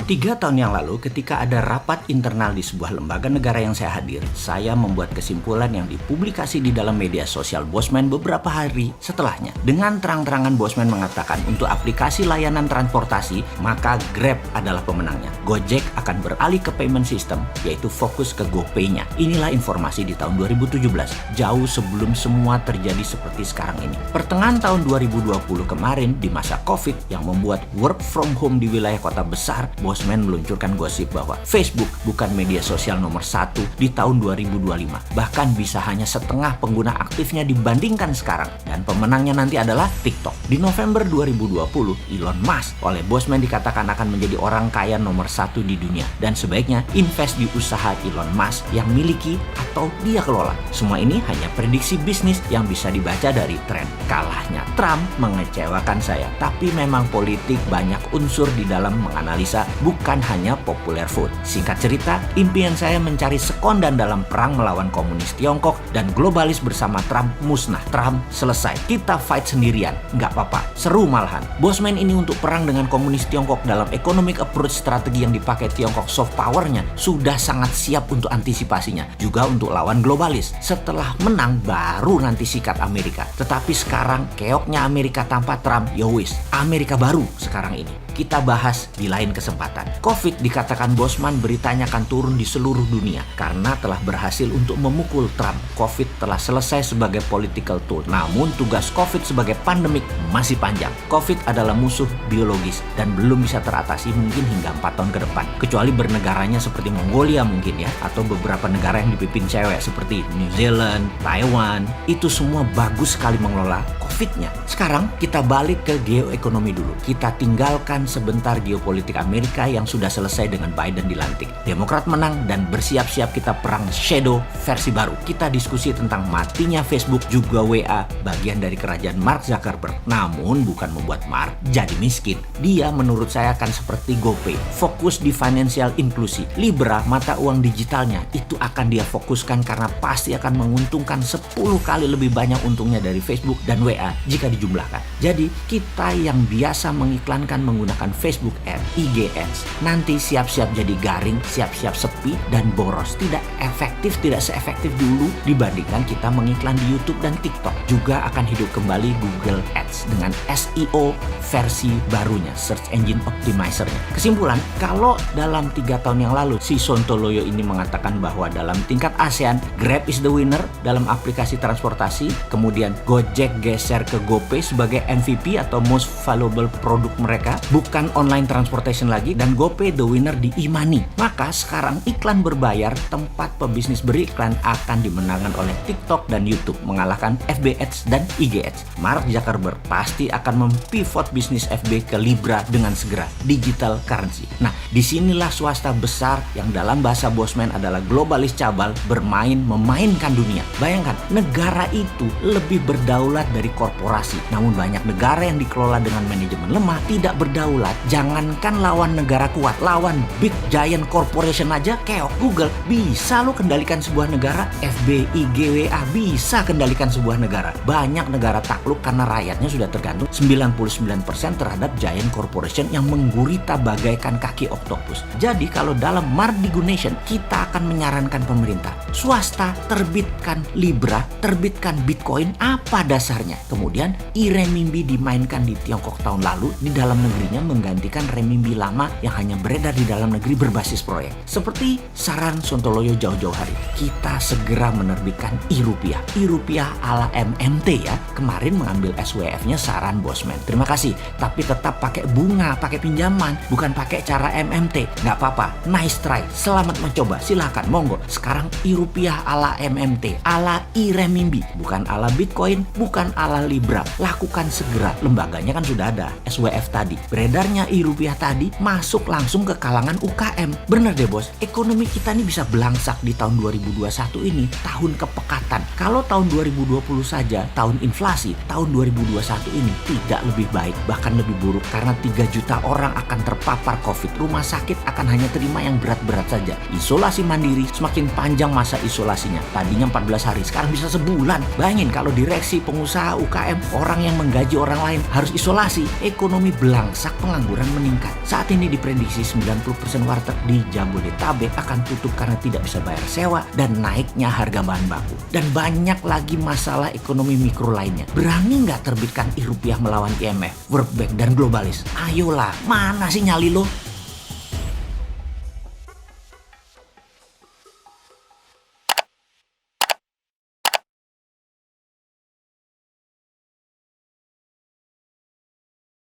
3 tahun yang lalu, ketika ada rapat internal di sebuah lembaga negara yang saya hadir, saya membuat kesimpulan yang dipublikasi di dalam media sosial Bosman beberapa hari setelahnya. Dengan terang-terangan Bosman mengatakan untuk aplikasi layanan transportasi, maka Grab adalah pemenangnya. Gojek akan beralih ke payment system, yaitu fokus ke GoPay-nya. Inilah informasi di tahun 2017, jauh sebelum semua terjadi seperti sekarang ini. Pertengahan tahun 2020 kemarin, di masa COVID yang membuat work from home di wilayah kota besar, Bosman meluncurkan gosip bahwa Facebook bukan media sosial nomor 1 di tahun 2025. Bahkan bisa hanya setengah pengguna aktifnya dibandingkan sekarang. Dan pemenangnya nanti adalah TikTok. Di November 2020, Elon Musk oleh Bosman dikatakan akan menjadi orang kaya nomor 1 di dunia. Dan sebaiknya invest di usaha Elon Musk yang miliki atau dia kelola. Semua ini hanya prediksi bisnis yang bisa dibaca dari tren. Kalahnya Trump mengecewakan saya. Tapi memang politik banyak unsur di dalam menganalisa, bukan hanya popular vote. Singkat cerita, impian saya mencari sekondan dalam perang melawan komunis Tiongkok dan globalis bersama Trump musnah. Trump selesai. Kita fight sendirian. Nggak apa-apa. Seru malahan. Bosman ini untuk perang dengan komunis Tiongkok dalam economic approach strategi yang dipakai Tiongkok soft powernya sudah sangat siap untuk antisipasinya. Juga untuk lawan globalis. Setelah menang, baru nanti sikat Amerika. Tetapi sekarang, keoknya Amerika tanpa Trump, yowis. Amerika baru sekarang ini. Kita bahas di lain kesempatan. COVID dikatakan Bosman beritanya akan turun di seluruh dunia karena telah berhasil untuk memukul Trump. COVID telah selesai sebagai political tool. Namun tugas COVID sebagai pandemik masih panjang. COVID adalah musuh biologis dan belum bisa teratasi mungkin hingga 4 tahun ke depan. Kecuali bernegaranya seperti Mongolia mungkin ya, atau beberapa negara yang dipimpin cewek seperti New Zealand, Taiwan. Itu semua bagus sekali mengelola COVID-nya. Sekarang kita balik ke geoekonomi dulu. Kita tinggalkan sebentar geopolitik Amerika yang sudah selesai dengan Biden dilantik. Demokrat menang dan bersiap-siap kita perang shadow versi baru. Kita diskusi tentang matinya Facebook juga WA, bagian dari kerajaan Mark Zuckerberg. Namun bukan membuat Mark jadi miskin. Dia menurut saya akan seperti GoPay, fokus di financial inclusive. Libra, mata uang digitalnya, itu akan dia fokuskan karena pasti akan menguntungkan 10 kali lebih banyak untungnya dari Facebook dan WA jika dijumlahkan. Jadi kita yang biasa mengiklankan menggunakan Facebook Ads, IG Ads, nanti siap-siap jadi garing, siap-siap sepi dan boros. Tidak efektif, tidak seefektif dulu dibandingkan kita mengiklan di YouTube dan TikTok. Juga akan hidup kembali Google Ads dengan SEO versi barunya, Search Engine Optimizer-nya. Kesimpulan, kalau dalam 3 tahun yang lalu si Sontoloyo ini mengatakan bahwa dalam tingkat ASEAN, Grab is the winner dalam aplikasi transportasi, kemudian Gojek geser ke GoPay sebagai MVP atau most valuable produk mereka, bukan online transportation lagi, dan GoPay the winner di e-money. Maka sekarang iklan berbayar, tempat pebisnis beriklan akan dimenangkan oleh TikTok dan YouTube, mengalahkan FB Ads dan IG Ads. Mark Zuckerberg pasti akan mempivot bisnis FB ke Libra dengan segera, digital currency. Nah, disinilah swasta besar yang dalam bahasa Bosman adalah globalis cabal memainkan dunia. Bayangkan, negara itu lebih berdaulat dari korporasi. Namun banyak negara yang dikelola dengan manajemen lemah, tidak berdaulat. Jangankan lawan negara kuat, lawan big giant corporation aja keok. Google bisa lo kendalikan sebuah negara, FB, IG, WA bisa kendalikan sebuah negara. Banyak negara takluk karena rakyatnya sudah tergantung 99% terhadap giant corporation yang menggurita bagaikan kaki oktopus. Jadi kalau dalam Mardigunation kita akan menyarankan pemerintah swasta terbitkan Libra, terbitkan Bitcoin, apa dasarnya? Kemudian e-renminbi dimainkan di Tiongkok tahun lalu, di dalam negerinya menggantikan renminbi lama yang hanya beredar di dalam negeri berbasis proyek. Seperti saran Sontoloyo jauh-jauh hari, kita segera menerbitkan e-rupiah. E-rupiah ala MMT ya. Kemarin mengambil SWF-nya saran Bosman. Terima kasih, tapi tetap pakai bunga, pakai pinjaman, bukan pakai cara MMT. Nggak apa-apa, nice try, selamat mencoba, silahkan, monggo. Sekarang e-rupiah ala MMT, ala e-renminbi, bukan ala Bitcoin, bukan ala Libra. Lakukan segera, lembaganya kan sudah ada, SWF tadi. Beredarnya e-rupiah tadi masuk langsung ke kalangan UKM. Bener deh bos, ekonomi kita ini bisa belangsak di tahun 2021 ini, tahun kepekatan. Kalau tahun 2020 saja, tahun inflasi, tahun 2021 ini tidak lebih baik, bahkan lebih buruk karena 3 juta orang akan terpapar COVID. Rumah sakit akan hanya terima yang berat-berat saja. Isolasi mandiri, semakin panjang masa isolasinya. Tadinya 14 hari, sekarang bisa sebulan. Bayangin kalau direksi, pengusaha, UKM, orang yang menggaji orang lain harus isolasi, ekonomi belangsak, pengangguran meningkat. Saat ini diprediksi 90% warteg di Jabodetabek akan tutup karena tidak bisa bayar sewa dan naiknya harga bahan baku. Dan banyak lagi masalah ekonomi mikro lainnya. Berani nggak terbitkan rupiah melawan IMF, World Bank, dan globalis? Ayolah, mana sih nyali lo?